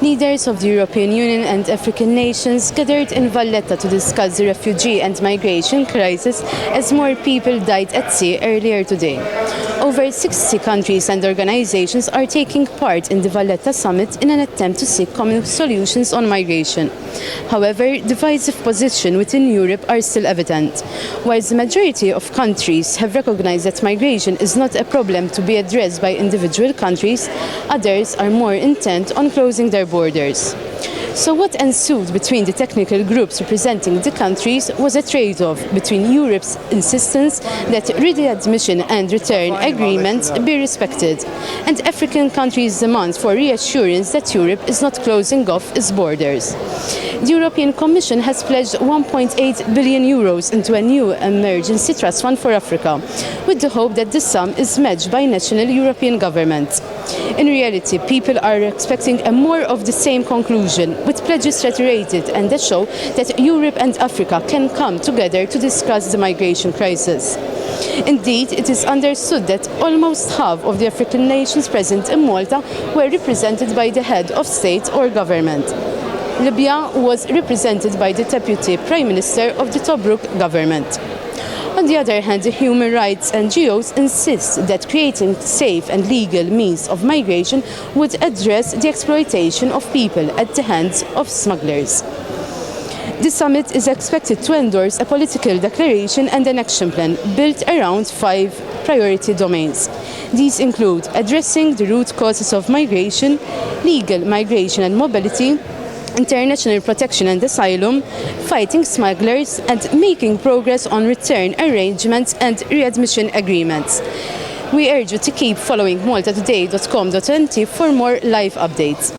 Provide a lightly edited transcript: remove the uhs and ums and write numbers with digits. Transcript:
Leaders of the European Union and African nations gathered in Valletta to discuss the refugee and migration crisis as more people died at sea earlier today. Over 60 countries and organizations are taking part in the Valletta summit in an attempt to seek common solutions on migration. However, divisive positions within Europe are still evident. While the majority of countries have recognized that migration is not a problem to be addressed by individual countries, others are more intent on closing their borders. So what ensued between the technical groups representing the countries was a trade-off between Europe's insistence that readmission and return agreements be respected, and African countries' demand for reassurance that Europe is not closing off its borders. The European Commission has pledged €1.8 billion into a new emergency trust fund for Africa, with the hope that the sum is matched by national European governments. In reality, people are expecting a more of the same conclusion, with pledges reiterated and a show that Europe and Africa can come together to discuss the migration crisis. Indeed, it is understood that almost half of the African nations present in Malta were represented by the head of state or government. Libya was represented by the Deputy Prime Minister of the Tobruk government. On the other hand, the human rights NGOs insist that creating safe and legal means of migration would address the exploitation of people at the hands of smugglers. The summit is expected to endorse a political declaration and an action plan built around 5 priority domains. These include addressing the root causes of migration, legal migration and mobility, international protection and asylum, fighting smugglers, and making progress on return arrangements and readmission agreements. We urge you to keep following MaltaToday.com.nt for more live updates.